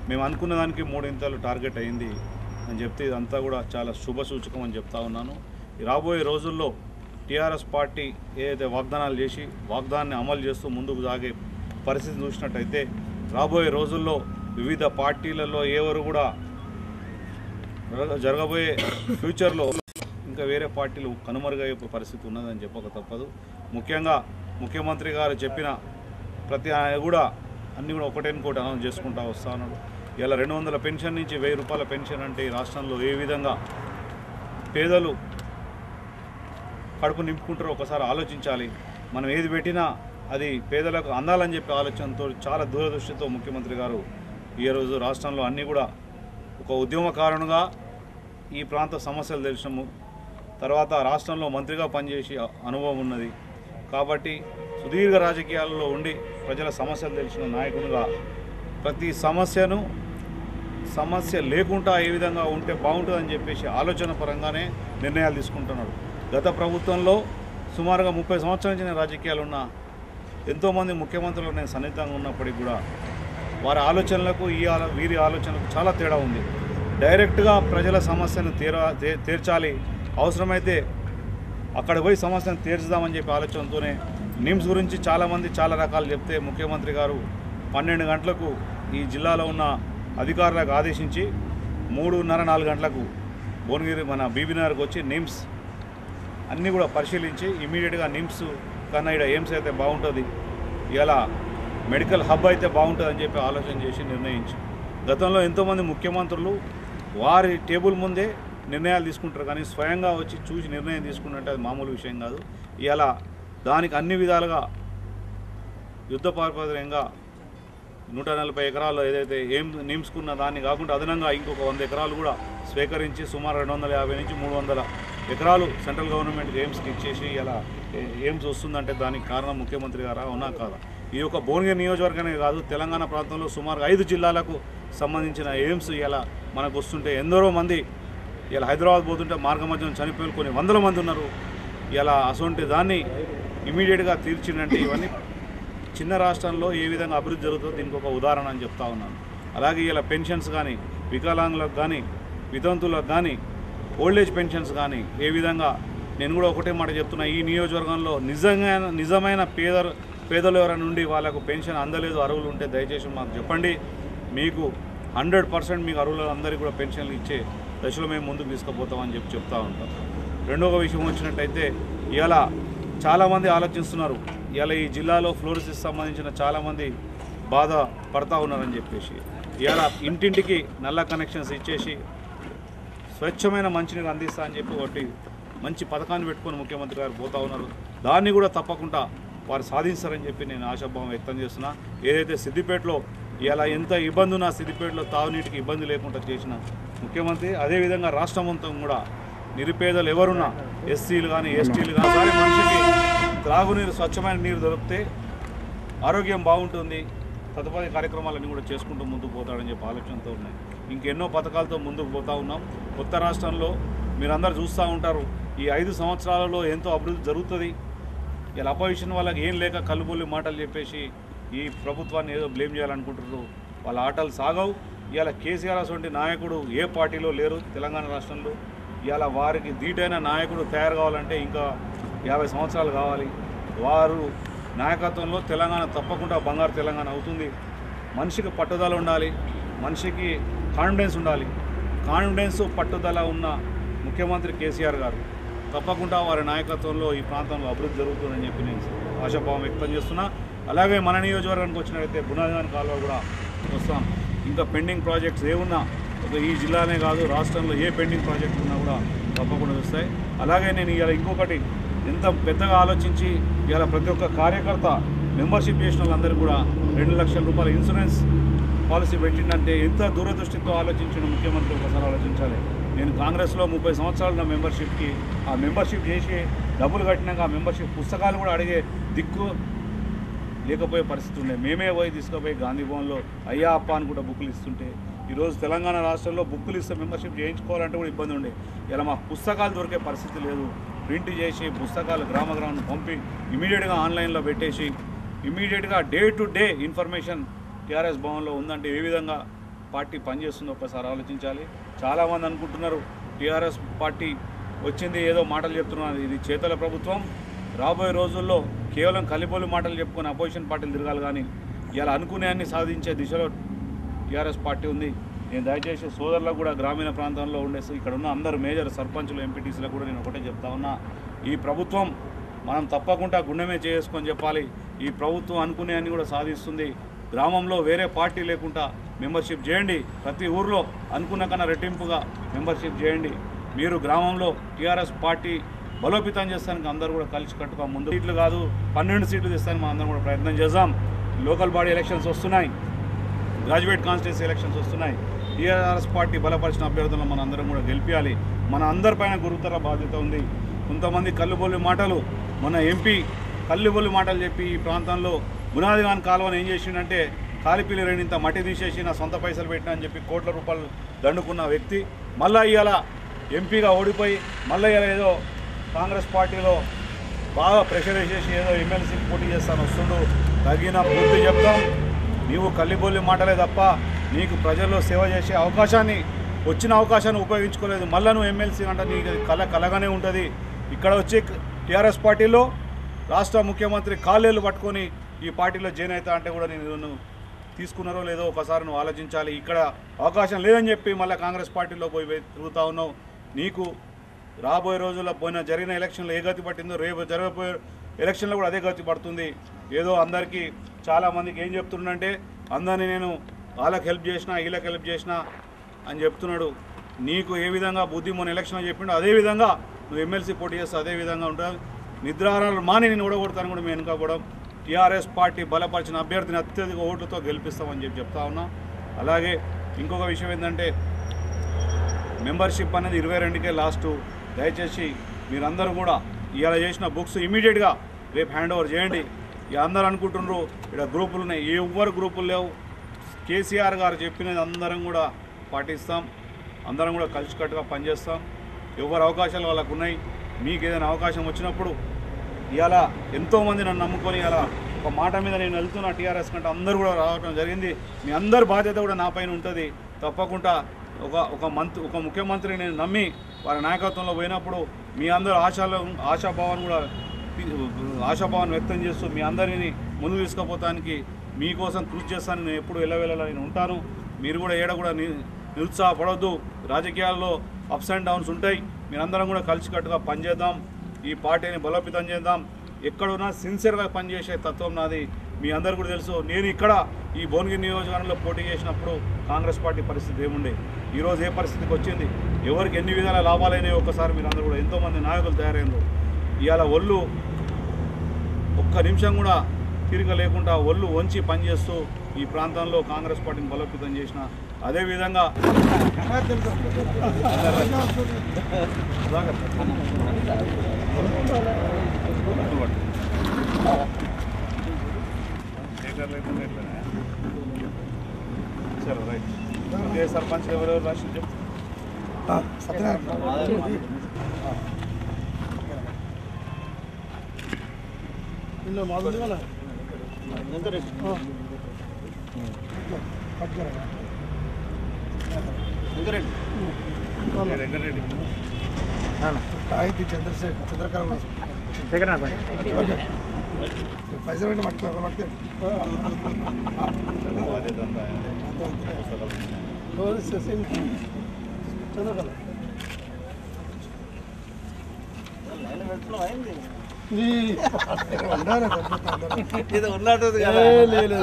మేము అనుకున్న దానికి 3 ఇంతలు టార్గెట్ అయింది అని చెప్తే ఇదంతా కూడా చాలా శుభ సూచకం అని చెప్తా ఉన్నాను. రాబోయే రోజుల్లో టీఆర్ఎస్ పార్టీ ఏదైతే వాగ్దానాలు చేసి వాగ్దానాన్ని అమలు చేస్తూ ముందుకు సాగే పరిస్థితి చూసినట్టయితే రాబోయే రోజుల్లో వివిధ పార్టీలలో ఎవరు కూడా జరగబోయే ఫ్యూచర్లో ఇంకా వేరే పార్టీలు కనుమరుగయ్యే పరిస్థితి ఉన్నదని చెప్పక తప్పదు. ముఖ్యంగా ముఖ్యమంత్రి గారు చెప్పిన ప్రతి కూడా అన్నీ కూడా ఒకటేనుకోటి అనౌన్స్ చేసుకుంటూ వస్తూ ఉన్నాడు. ఇలా 200 పెన్షన్ నుంచి 1000 రూపాయల పెన్షన్ అంటే ఈ రాష్ట్రంలో ఏ విధంగా పేదలు కడుపు నింపుకుంటారో ఒకసారి ఆలోచించాలి. మనం ఏది పెట్టినా అది పేదలకు అందాలని చెప్పే ఆలోచనతో చాలా దూరదృష్టితో ముఖ్యమంత్రి గారు ఈరోజు రాష్ట్రంలో అన్నీ కూడా ఒక ఉద్యమకారునిగా ఈ ప్రాంత సమస్యలు తెలిసినాము. తర్వాత రాష్ట్రంలో మంత్రిగా పనిచేసి అనుభవం ఉన్నది కాబట్టి సుదీర్ఘ రాజకీయాల్లో ఉండి ప్రజల సమస్యలు తెలిసిన నాయకునిగా ప్రతి సమస్య లేకుండా ఏ విధంగా ఉంటే బాగుంటుందని చెప్పేసి ఆలోచన పరంగానే నిర్ణయాలు తీసుకుంటున్నాడు. గత ప్రభుత్వంలో సుమారుగా 30 సంవత్సరాల నుంచి రాజకీయాలు ఉన్న ఎంతోమంది ముఖ్యమంత్రులు నేను సన్నిహితంగా ఉన్నప్పటికీ కూడా వారి ఆలోచనలకు వీరి ఆలోచనలకు చాలా తేడా ఉంది. డైరెక్ట్గా ప్రజల సమస్యను తీర్చాలి, అవసరమైతే అక్కడ పోయి సమస్యను తీర్చుదామని చెప్పి ఆలోచనతోనే నిమ్స్ గురించి చాలామంది చాలా రకాలు చెప్తే ముఖ్యమంత్రి గారు 12 గంటలకు ఈ జిల్లాలో ఉన్న అధికారులకు ఆదేశించి 3:30-4 గంటలకు భువనగిరి మన బీబీనగర్కి వచ్చి నిమ్స్ అన్నీ కూడా పరిశీలించి ఇమీడియట్గా నిమ్స్ కన్నా ఇక్కడ ఎయిమ్స్ అయితే బాగుంటుంది, ఇలా మెడికల్ హబ్ అయితే బాగుంటుంది అని చెప్పి ఆలోచన చేసి నిర్ణయించి గతంలో ఎంతోమంది ముఖ్యమంత్రులు వారి టేబుల్ ముందే నిర్ణయాలు తీసుకుంటారు కానీ స్వయంగా వచ్చి చూసి నిర్ణయం తీసుకున్నట్టు అది మామూలు విషయం కాదు. ఇలా దానికి అన్ని విధాలుగా యుద్ధ పారపర్యంగా 140 ఎకరాలు ఏదైతే నిమ్స్కున్న దాన్ని కాకుండా అదనంగా ఇంకొక 100 ఎకరాలు కూడా స్వీకరించి సుమారు 250 నుంచి 300 ఎకరాలు సెంట్రల్ గవర్నమెంట్కి ఎయిమ్స్కి ఇచ్చేసి ఇలా ఎయిమ్స్ వస్తుందంటే దానికి కారణం ముఖ్యమంత్రి గారా అవునా కాదా? ఈ యొక్క భువనగిరి నియోజకవర్గమే కాదు తెలంగాణ ప్రాంతంలో సుమారు 5 జిల్లాలకు సంబంధించిన ఎయిమ్స్ ఇలా మనకు వస్తుంటే ఎందరో మంది ఇలా హైదరాబాద్ పోతుంటే మార్గ మధ్యలో చనిపోయి కొన్ని 100 మంది ఉన్నారు. ఇలా అసొంటి దాన్ని ఇమీడియట్గా తీర్చిందంటే ఇవన్నీ చిన్న రాష్ట్రంలో ఏ విధంగా అభివృద్ధి జరుగుతుందో దీనికి ఒక ఉదాహరణ అని చెప్తా ఉన్నాను. అలాగే ఇలా పెన్షన్స్ కానీ వికలాంగులకు కానీ వితంతులకు కానీ ఓల్డేజ్ పెన్షన్స్ కానీ ఏ విధంగా నేను కూడా ఒకటే మాట చెప్తున్నా, ఈ నియోజకవర్గంలో నిజమైన పేదలు ఎవరైనా నుండి వాళ్ళకు పెన్షన్ అందలేదు అర్హులు ఉంటే దయచేసి మాకు చెప్పండి, మీకు 100% మీకు అర్హులు అందరికీ కూడా పెన్షన్లు ఇచ్చే దశలో మేము ముందుకు తీసుకుపోతామని చెప్తా ఉంటాం. రెండవ విషయం వచ్చినట్టయితే ఇలా చాలామంది ఆలోచిస్తున్నారు, ఇలా ఈ జిల్లాలో ఫ్లోరిసిస్ సంబంధించిన చాలామంది బాధ పడతా ఉన్నారని చెప్పేసి ఇలా ఇంటింటికి నల్ల కనెక్షన్స్ ఇచ్చేసి స్వచ్ఛమైన మంచినీరు అందిస్తా అని చెప్పి ఒకటి మంచి పథకాన్ని పెట్టుకొని ముఖ్యమంత్రి గారు పోతా ఉన్నారు. దాన్ని కూడా తప్పకుండా వారు సాధిస్తారని చెప్పి నేను ఆశాభావం వ్యక్తం చేస్తున్నా. ఏదైతే సిద్దిపేటలో ఇలా ఎంత ఇబ్బంది ఉన్నా సిద్దిపేటలో తాగునీటికి ఇబ్బంది లేకుండా చేసిన ముఖ్యమంత్రి అదేవిధంగా రాష్ట్రం మొత్తం కూడా నిరుపేదలు ఎవరున్నా ఎస్సీలు కానీ ఎస్టీలు కానీ మనిషికి త్రాగునీరు స్వచ్ఛమైన నీరు దొరికితే ఆరోగ్యం బాగుంటుంది, తదుపరి కార్యక్రమాలన్నీ కూడా చేసుకుంటూ ముందుకు పోతాడని చెప్పి ఆలోచనతో ఉన్నాయి. ఇంకెన్నో పథకాలతో ముందుకు పోతూ ఉన్నాం. కొత్త రాష్ట్రంలో మీరందరూ చూస్తూ ఉంటారు, ఈ 5 సంవత్సరాలలో ఎంతో అభివృద్ధి జరుగుతుంది. ఇలా అపోజిషన్ వాళ్ళకి ఏం లేక కలుబొల్లి మాటలు చెప్పేసి ఈ ప్రభుత్వాన్ని ఏదో బ్లేమ్ చేయాలనుకుంటున్నారు. వాళ్ళ ఆటలు సాగవు. ఇలా కేసీఆర్ అటువంటి నాయకుడు ఏ పార్టీలో లేరు తెలంగాణ రాష్ట్రంలో. ఇలా వారికి ధీటైన నాయకుడు తయారు కావాలంటే ఇంకా 50 సంవత్సరాలు కావాలి. వారు నాయకత్వంలో తెలంగాణ తప్పకుండా బంగారు తెలంగాణ అవుతుంది. మనిషికి పట్టుదల ఉండాలి, మనిషికి కాన్ఫిడెన్స్ ఉండాలి. కాన్ఫిడెన్స్ పట్టుదల ఉన్న ముఖ్యమంత్రి కేసీఆర్ గారు తప్పకుండా వారి నాయకత్వంలో ఈ ప్రాంతంలో అభివృద్ధి జరుగుతుందని చెప్పి నేను ఆశాభావం వ్యక్తం చేస్తున్నా. అలాగే మన నియోజకవర్గానికి వచ్చినట్లయితే బునాదివాన్ కాలువ కూడా వస్తాం. ఇంకా పెండింగ్ ప్రాజెక్ట్స్ ఏమున్నా ఈ జిల్లానే కాదు రాష్ట్రంలో ఏ పెండింగ్ ప్రాజెక్ట్స్ ఉన్నా కూడా తప్పకుండా వస్తాయి. అలాగే నేను ఇలా ఇంకొకటి ఎంత పెద్దగా ఆలోచించి ఇలా ప్రతి ఒక్క కార్యకర్త మెంబర్షిప్ చేసిన వాళ్ళందరూ కూడా 2 లక్షల రూపాయల ఇన్సూరెన్స్ పాలసీ పెట్టిందంటే ఎంత దూరదృష్టితో ఆలోచించిన ముఖ్యమంత్రి ఒకసారి ఆలోచించాలి. నేను కాంగ్రెస్లో 30 సంవత్సరాలు నా మెంబర్షిప్కి ఆ మెంబర్షిప్ చేసి డబ్బులు కట్టినాక ఆ మెంబర్షిప్ పుస్తకాలు కూడా అడిగే దిక్కు లేకపోయే పరిస్థితి ఉండే. మేమే పోయి తీసుకుపోయి గాంధీ భవన్లో అయ్యా అప్ప అని కూడా బుక్కులు ఇస్తుంటే ఈరోజు తెలంగాణ రాష్ట్రంలో బుక్కులు ఇస్తే మెంబర్షిప్ చేయించుకోవాలంటే కూడా ఇబ్బంది ఉండే. ఇలా మా పుస్తకాలు దొరికే పరిస్థితి లేదు. ప్రింట్ చేసి పుస్తకాలు గ్రామం పంపి ఇమీడియట్గా ఆన్లైన్లో పెట్టేసి ఇమీడియట్గా day to day information TRS భవన్లో ఉందంటే ఏ విధంగా పార్టీ పనిచేస్తుందో ఒకసారి ఆలోచించాలి. చాలామంది అనుకుంటున్నారు టీఆర్ఎస్ పార్టీ వచ్చింది ఏదో మాటలు చెప్తున్నారు, ఇది చేతల ప్రభుత్వం. రాబోయే రోజుల్లో కేవలం కలిబోలు మాటలు చెప్పుకొని అపోజిషన్ పార్టీలు తిరగాలి, కానీ ఇలా అనుకునేవన్నీ సాధించే దిశలో టీఆర్ఎస్ పార్టీ ఉంది. నేను దయచేసి సోదరులకు కూడా గ్రామీణ ప్రాంతంలో ఉండేసి ఇక్కడ ఉన్న అందరు మేజర్ సర్పంచులు ఎంపీటీసీలకు కూడా నేను ఒకటే చెప్తా ఉన్నా, ఈ ప్రభుత్వం మనం తప్పకుండా గుండెమే చేసుకొని చెప్పాలి. ఈ ప్రభుత్వం అనుకునేవన్నీ కూడా సాధిస్తుంది. గ్రామంలో వేరే పార్టీ లేకుండా మెంబర్షిప్ చేయండి. ప్రతి ఊర్లో అనుకున్న కన్నా రెట్టింపుగా మెంబర్షిప్ చేయండి. మీరు గ్రామంలో టీఆర్ఎస్ పార్టీ బలోపేతం చేస్తానికి అందరూ కూడా కలిసి కట్టుగా ముందు సీట్లు కాదు 12 సీట్లు తెస్తానికి మనం అందరం కూడా ప్రయత్నం చేద్దాం. లోకల్ బాడీ ఎలక్షన్స్ వస్తున్నాయి, గ్రాడ్యుయేట్ కాన్స్టిట్యూన్సీ ఎలక్షన్స్ వస్తున్నాయి. టీఆర్ఎస్ పార్టీ బలపరిచిన అభ్యర్థులను మన అందరం కూడా గెలిపించాలి. మన అందరిపైన గురుతర బాధ్యత ఉంది. కొంతమంది కల్లుబొల్లి మాటలు, మన ఎంపీ కల్లుబొల్లి మాటలు చెప్పి ఈ ప్రాంతంలో బునాదిగాన్ కాలువను ఏం చేసిండంటే కాలిపిల్లి రెండింత మట్టి తీసేసి నా సొంత పైసలు పెట్టినా అని చెప్పి కోట్ల రూపాయలు దండుకున్న వ్యక్తి మళ్ళీ ఇవాళ ఎంపీగా ఓడిపోయి మళ్ళీ ఇలా ఏదో కాంగ్రెస్ పార్టీలో బాగా ప్రెషర్ వేసేసి ఏదో ఎమ్మెల్సీకి పోటీ చేస్తాను వస్తుండు. తగిన పూర్తి చెప్తాం. నీవు కల్లిబొల్లి మాటలే తప్ప నీకు ప్రజల్లో సేవ చేసే అవకాశాన్ని వచ్చిన అవకాశాన్ని ఉపయోగించుకోలేదు. మళ్ళీ నువ్వు ఎమ్మెల్సీ అంటే నీకు కలగానే ఉంటుంది. ఇక్కడ వచ్చి టీఆర్ఎస్ పార్టీలో రాష్ట్ర ముఖ్యమంత్రి కాళ్ళేళ్ళు పట్టుకొని ఈ పార్టీలో జాయిన్ అవుతా అంటే కూడా నేను తీసుకున్నారో లేదో ఒకసారి నువ్వు ఆలోచించాలి. ఇక్కడ అవకాశం లేదని చెప్పి మళ్ళీ కాంగ్రెస్ పార్టీలో పోయి తిరుగుతూ ఉన్నావు. నీకు రాబోయే రోజుల్లో జరిగిన ఎలక్షన్లో ఏ గతి పట్టిందో రేపు జరగబోయే ఎలక్షన్లో కూడా అదే గతి పడుతుంది. ఏదో అందరికీ చాలామందికి ఏం చెప్తున్నాడంటే అందరినీ నేను వాళ్ళకి హెల్ప్ చేసినా వీళ్ళకి హెల్ప్ చేసినా అని చెప్తున్నాడు. నీకు ఏ విధంగా బుద్ధి మొన్న ఎలక్షన్లో చెప్పిండో అదేవిధంగా నువ్వు ఎమ్మెల్సీ పోటీ చేస్తే అదేవిధంగా ఉంటుంది. నిద్రాహారాలు మాని నేను ఓడగొడతాను కూడా మేము వెనుకపోవడం. టీఆర్ఎస్ పార్టీ బలపరిచిన అభ్యర్థిని అత్యధిక ఓట్లతో గెలిపిస్తామని చెప్తా ఉన్నా. అలాగే ఇంకొక విషయం ఏంటంటే మెంబర్షిప్ అనేది 22కే లాస్టు. దయచేసి మీరందరూ కూడా ఇలా చేసిన బుక్స్ ఇమీడియట్గా రేపు హ్యాండ్ ఓవర్ చేయండి. ఇక అందరూ అనుకుంటున్నారు ఇక్కడ గ్రూపులు ఉన్నాయి, ఎవ్వరు గ్రూపులు లేవు. కేసీఆర్ గారు చెప్పినది అందరం కూడా పాటిస్తాం, అందరం కూడా కలిసికట్టుగా పనిచేస్తాం. ఎవరు అవకాశాలు వాళ్ళకు ఉన్నాయి. మీకు ఏదైనా అవకాశం వచ్చినప్పుడు ఇవాళ ఎంతోమంది నన్ను నమ్ముకొని ఇలా ఒక మాట మీద నేను వెళ్తున్నా టీఆర్ఎస్ కంటే అందరూ కూడా రావడం జరిగింది. మీ అందరి బాధ్యత కూడా నా పైన ఉంటుంది. తప్పకుండా ఒక ముఖ్యమంత్రిని నేను నమ్మి వారి నాయకత్వంలో పోయినప్పుడు మీ అందరూ ఆశాభావాన్ని వ్యక్తం చేస్తూ మీ అందరినీ ముందుకు తీసుకుపోతానికి మీకోసం కృషి చేస్తాను. నేను ఎప్పుడు వెళ్ళవేళలా నేను ఉంటాను. మీరు కూడా ఏడ కూడా నిరుత్సాహపడవద్దు. రాజకీయాల్లో అప్స్ అండ్ డౌన్స్ ఉంటాయి. మీరందరం కూడా కలిసికట్టుగా పనిచేద్దాం. ఈ పార్టీని బలోపేతం చేద్దాం. ఎక్కడున్నా సిన్సియర్గా పనిచేసే తత్వం నాది. మీ అందరు కూడా తెలుసు. నేను ఇక్కడ ఈ భువనగిరి నియోజకవర్గంలో పోటీ చేసినప్పుడు కాంగ్రెస్ పార్టీ పరిస్థితి ఏముండే, ఈరోజు ఏ పరిస్థితికి వచ్చింది, ఎవరికి ఎన్ని విధాల లాభాలైనాయో ఒక్కసారి మీరు అందరూ కూడా ఎంతోమంది నాయకులు తయారైనారు. ఇవాళ ఒళ్ళు ఒక్క నిమిషం కూడా తిరిగి లేకుండా ఒళ్ళు వంచి పనిచేస్తూ ఈ ప్రాంతంలో కాంగ్రెస్ పార్టీని బలోపేతం చేసిన అదేవిధంగా చలో రైట్. సర్పంచ్ ఎవరెవరు రాసి చెప్తారు. పైసలు మట్టి ఇది ఉన్నట్టు లేదు.